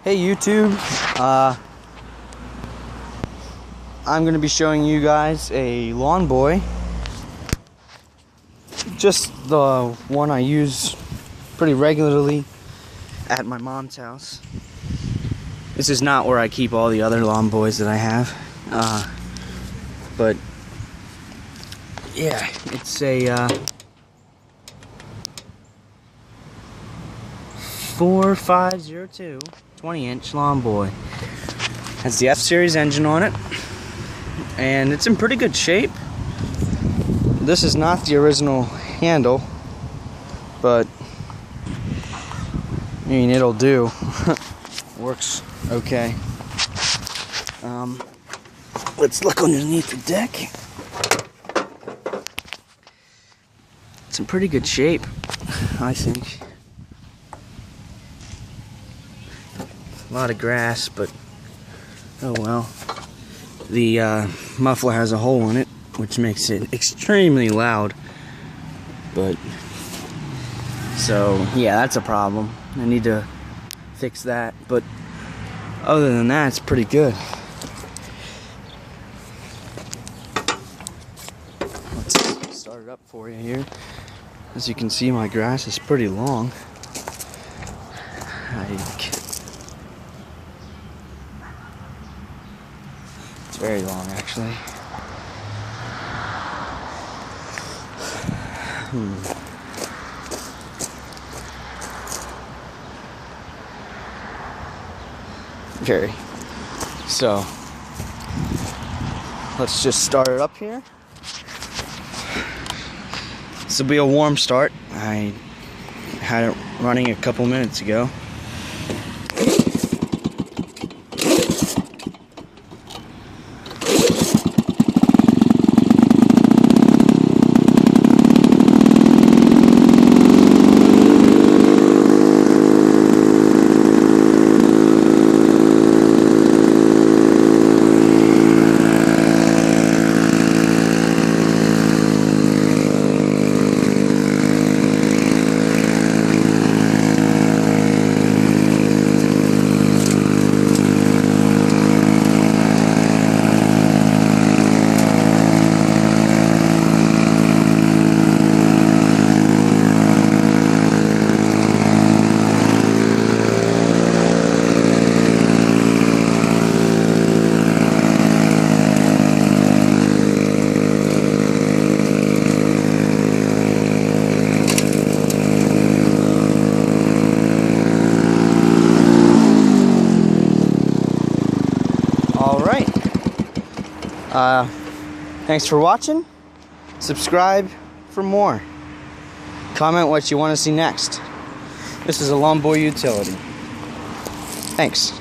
Hey YouTube, I'm going to be showing you guys a Lawnboy, just the one I use pretty regularly at my mom's house. This is not where I keep all the other Lawnboys that I have, but yeah, it's a 4502 20-inch Lawnboy. Has the F-Series engine on it, and it's in pretty good shape. This is not the original handle, but I mean, it'll do. Works okay. Let's look underneath the deck. It's in pretty good shape, I think. A lot of grass, but oh well. The muffler has a hole in it, which makes it extremely loud. But so yeah, that's a problem. I need to fix that. But other than that, it's pretty good. Let's start it up for you here. As you can see, my grass is pretty long. It's very long, actually. Very. So, let's just start it up here. This will be a warm start. I had it running a couple minutes ago. Alright, thanks for watching. Subscribe for more. Comment what you want to see next. This is a Lawnboy utility. Thanks.